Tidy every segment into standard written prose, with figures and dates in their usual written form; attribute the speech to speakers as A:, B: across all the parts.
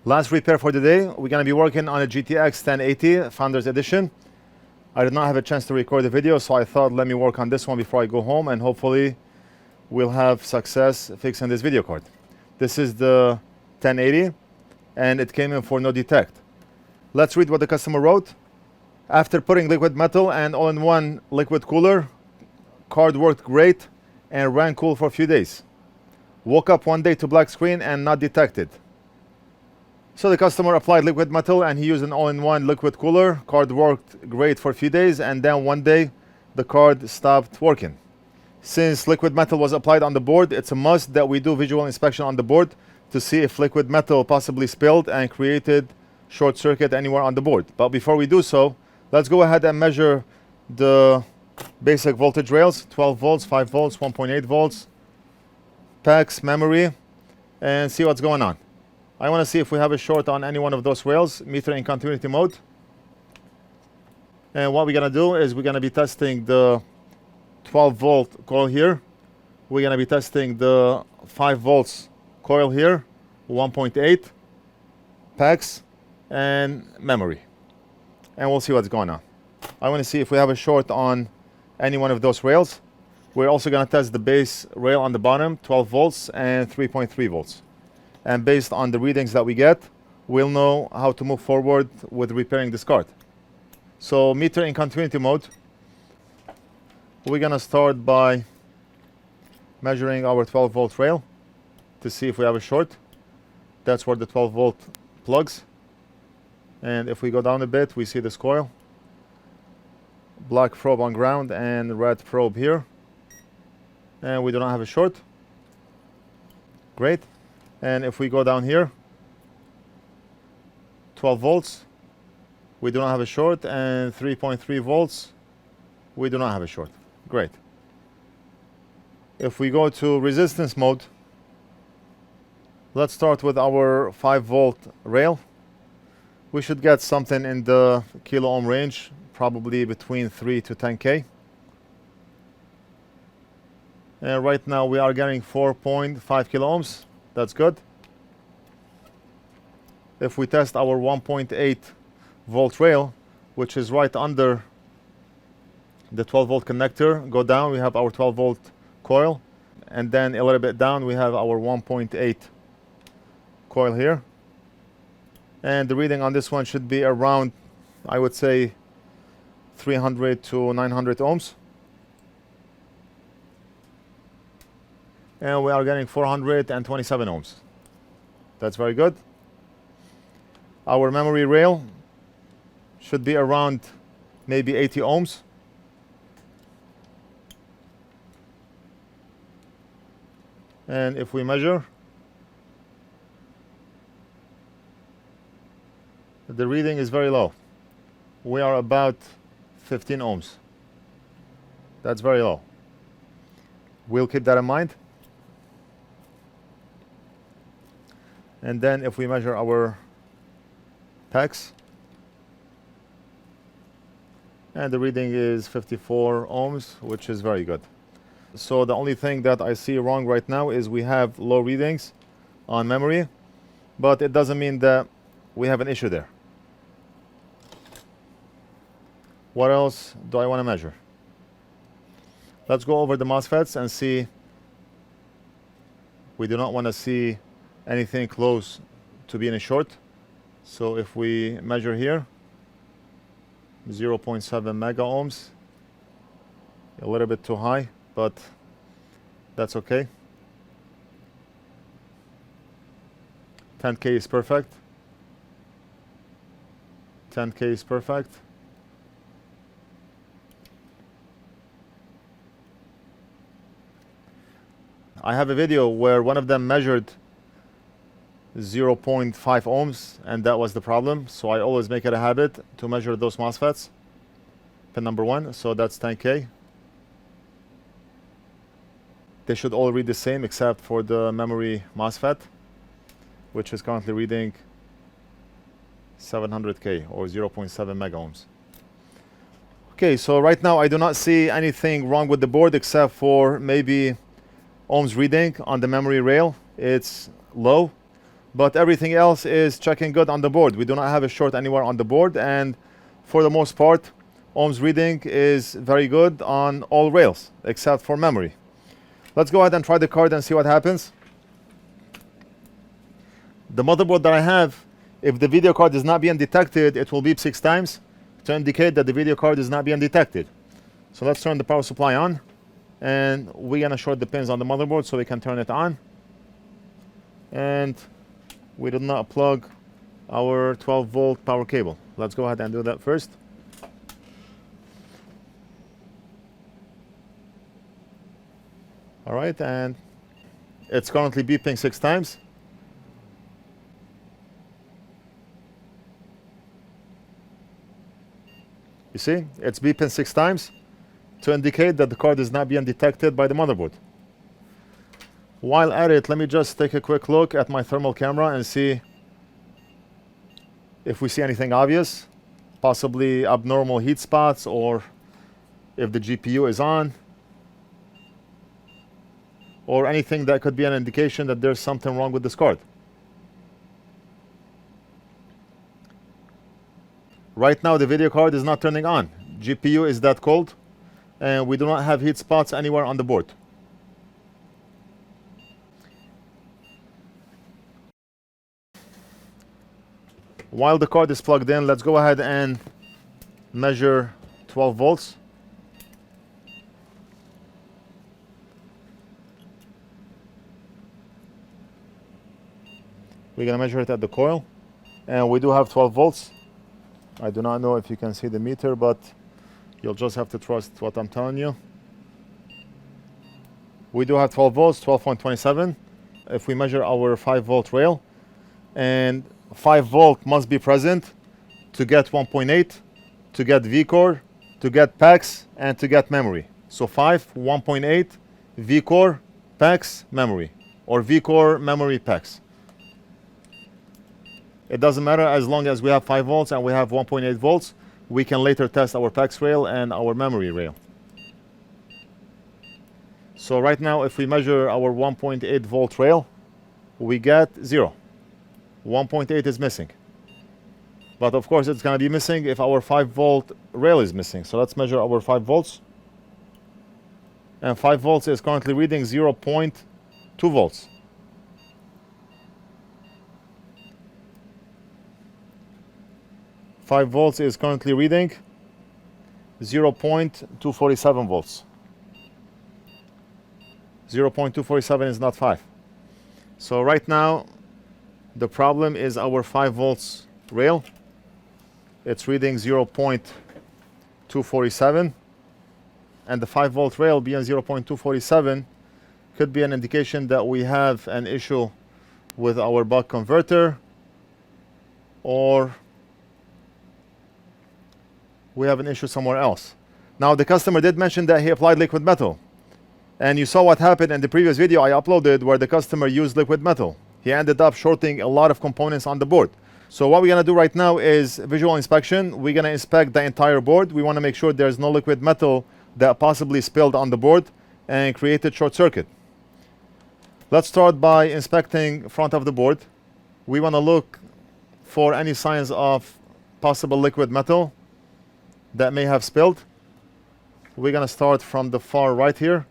A: Last repair for the day. We're going to be working on a GTX 1080 Founders Edition. I did not have a chance to record the video, so I thought let me work on this one before I go home, and hopefully we'll have success fixing this video card. This is the 1080 and it came in for no detect. Let's read what the customer wrote. After putting liquid metal and all-in-one liquid cooler, card worked great and ran cool for a few days. Woke up one day to black screen and not detected. So the customer applied liquid metal and he used an all-in-one liquid cooler. Card worked great for a few days, and then one day the card stopped working. Since liquid metal was applied on the board, it's a must that we do visual inspection on the board to see if liquid metal possibly spilled and created short circuit anywhere on the board. But before we do so, let's go ahead and measure the basic voltage rails: 12 volts, 5 volts, 1.8 volts, packs, memory, and see what's going on. I want to see if we have a short on any one of those rails. Meter in continuity mode. And what we're going to do is we're going to be testing the 12 volt coil here. We're going to be testing the 5 volts coil here, 1.8, packs, and memory. And we'll see what's going on. I want to see if we have a short on any one of those rails. We're also going to test the base rail on the bottom, 12 volts and 3.3 volts. And based on the readings that we get, we'll know how to move forward with repairing this card. So meter in continuity mode. We're going to start by measuring our 12 volt rail to see if we have a short. That's where the 12 volt plugs. And if we go down a bit, we see this coil. Black probe on ground and red probe here. And we do not have a short. Great. And if we go down here, 12 volts, we do not have a short, and 3.3 volts, we do not have a short. Great. If we go to resistance mode, let's start with our 5 volt rail. We should get something in the kilo ohm range, probably between 3 to 10K. And right now we are getting 4.5 kilo ohms. That's good. If we test our 1.8 volt rail, which is right under the 12 volt connector, go down, we have our 12 volt coil, and then a little bit down we have our 1.8 coil here. And the reading on this one should be around, I would say, 300 to 900 ohms. And we are getting 427 ohms. That's very good. Our memory rail should be around maybe 80 ohms. And if we measure, the reading is very low. We are about 15 ohms. That's very low. We'll keep that in mind. And then if we measure our packs, and the reading is 54 ohms, which is very good. So the only thing that I see wrong right now is we have low readings on memory, but it doesn't mean that we have an issue there. What else do I want to measure? Let's go over the MOSFETs and see. We do not want to see anything close to being a short. So if we measure here, 0.7 mega ohms, a little bit too high, but that's okay. 10K is perfect. 10K is perfect. I have a video where one of them measured 0.5 ohms, and that was the problem. So I always make it a habit to measure those MOSFETs. Pin number 1, so that's 10K. They should all read the same except for the memory MOSFET, which is currently reading 700K or 0.7 mega ohms. Okay, so right now I do not see anything wrong with the board except for maybe ohms reading on the memory rail. It's low. but everything else is checking good on the board. We do not have a short anywhere on the board, and for the most part, ohms reading is very good on all rails except for memory. Let's go ahead and try the card and see what happens. The motherboard that I have, if the video card is not being detected, it will beep 6 times to indicate that the video card is not being detected. So let's turn the power supply on, and we're gonna short the pins on the motherboard so we can turn it on. And we did not plug our 12-volt power cable. Let's go ahead and do that first. All right, and it's currently beeping 6 times. You see, it's beeping 6 times to indicate that the card is not being detected by the motherboard. While at it, let me just take a quick look at my thermal camera and see if we see anything obvious, possibly abnormal heat spots, or if the GPU is on, or anything that could be an indication that there's something wrong with this card. Right now the video card is not turning on. GPU is that cold, and we do not have heat spots anywhere on the board. While the card is plugged in, let's go ahead and measure 12 volts. We're going to measure it at the coil, and we do have 12 volts. I do not know if you can see the meter, but you'll just have to trust what I'm telling you. We do have 12 volts, 12.27. If we measure our 5-volt rail, and 5 volt must be present to get 1.8, to get vCore, to get PAX, and to get memory. So 5, 1.8, vCore, PAX, memory, or vCore, memory, PAX. It doesn't matter, as long as we have 5 volts and we have 1.8 volts, we can later test our PAX rail and our memory rail. So right now, if we measure our 1.8 volt rail, we get 0. 1.8 is missing. But of course, it's going to be missing if our 5-volt rail is missing. So let's measure our 5 volts. And 5 volts is currently reading 0.2 volts. Five volts is currently reading 0.247 volts. 0.247 is not 5. So right now, the problem is our 5 volts rail. It's reading 0.247, and the 5-volt rail being 0.247 could be an indication that we have an issue with our buck converter, or we have an issue somewhere else. Now, the customer did mention that he applied liquid metal, and you saw what happened in the previous video I uploaded where the customer used liquid metal. He ended up shorting a lot of components on the board. So what we're going to do right now is visual inspection. We're going to inspect the entire board. We want to make sure there's no liquid metal that possibly spilled on the board and created short circuit. Let's start by inspecting front of the board. We want to look for any signs of possible liquid metal that may have spilled. We're going to start from the far right here.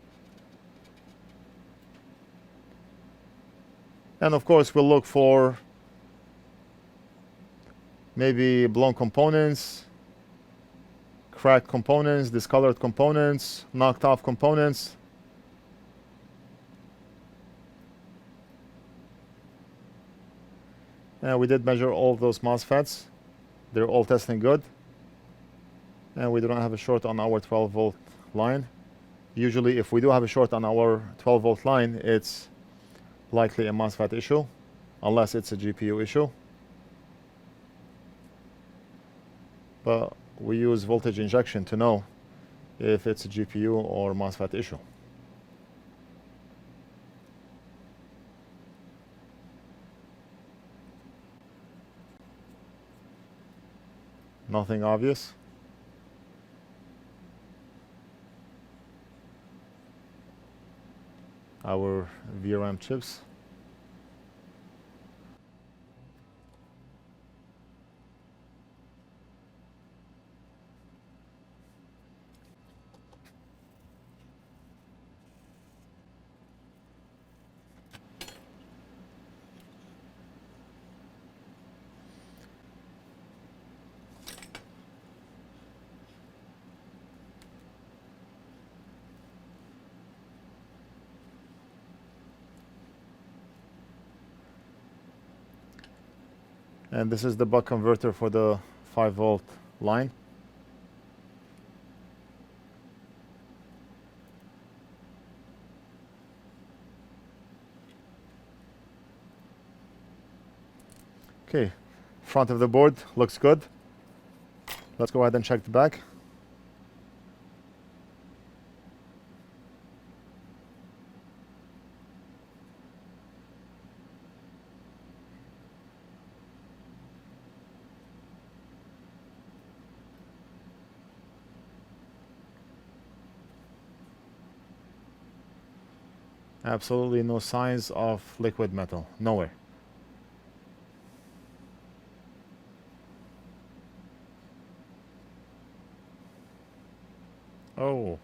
A: And of course, we'll look for maybe blown components, cracked components, discolored components, knocked off components. And we did measure all of those MOSFETs. They're all testing good. And we do not have a short on our 12-volt line. Usually, if we do have a short on our 12-volt line, it's likely a MOSFET issue, unless it's a GPU issue. But we use voltage injection to know if it's a GPU or MOSFET issue. Nothing obvious. Our VRAM chips. And this is the buck converter for the 5-volt line. Okay, front of the board looks good. Let's go ahead and check the back. Absolutely no signs of liquid metal, nowhere. Oh.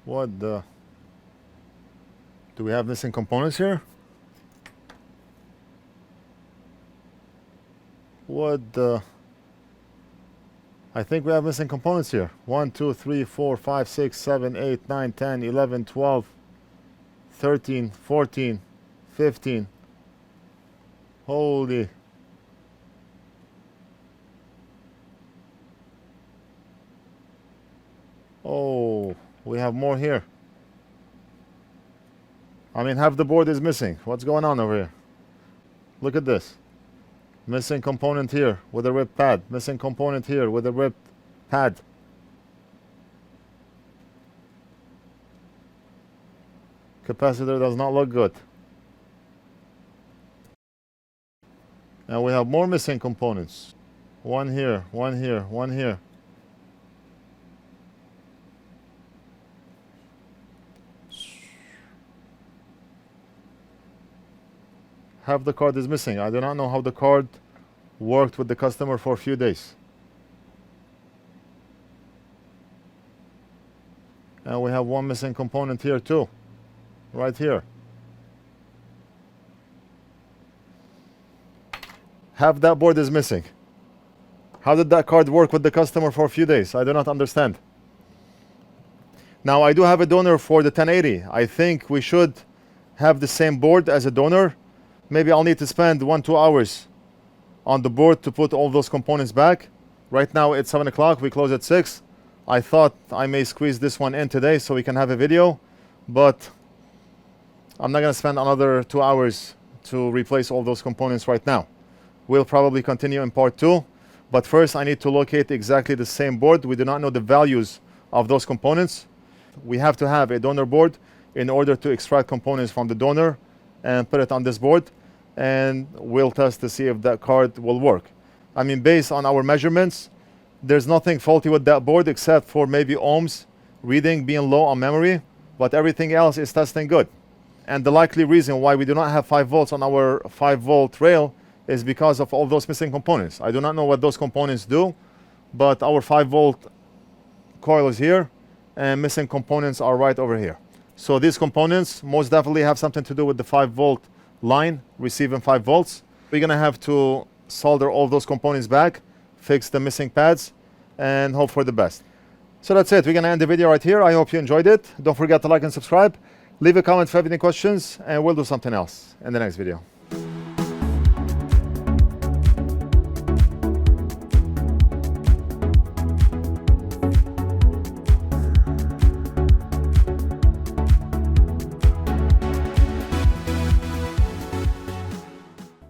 A: What the? Do we have missing components here? What the? I think we have missing components here. 1, 2, 3, 4, 5, 6, 7, 8, 9, 10, 11, 12, 13, 14, 15. Holy. Oh, we have more here. I mean, half the board is missing. What's going on over here? Look at this. Missing component here with a ripped pad. Missing component here with a ripped pad. Capacitor does not look good. And we have more missing components. One here, one here, one here. Half the card is missing. I do not know how the card worked with the customer for a few days. And we have one missing component here too. Right here. Half that board is missing. How did that card work with the customer for a few days? I do not understand. Now I do have a donor for the 1080. I think we should have the same board as a donor. Maybe I'll need to spend 1-2 hours on the board to put all those components back. Right now it's 7 o'clock, we close at 6. I thought I may squeeze this one in today so we can have a video, but I'm not gonna spend another 2 hours to replace all those components right now. We'll probably continue in part 2, but first I need to locate exactly the same board. We do not know the values of those components. We have to have a donor board in order to extract components from the donor and put it on this board, and we'll test to see if that card will work. I mean, based on our measurements, there's nothing faulty with that board except for maybe ohms reading being low on memory, but everything else is testing good. And the likely reason why we do not have 5 volts on our 5-volt rail is because of all those missing components. I do not know what those components do, but our 5-volt coil is here and missing components are right over here. So these components most definitely have something to do with the 5-volt line receiving 5 volts. We're gonna have to solder all those components back, fix the missing pads, and hope for the best. So that's it. We're gonna end the video right here. I hope you enjoyed it. Don't forget to like and subscribe. Leave a comment if you have any questions, and we'll do something else in the next video.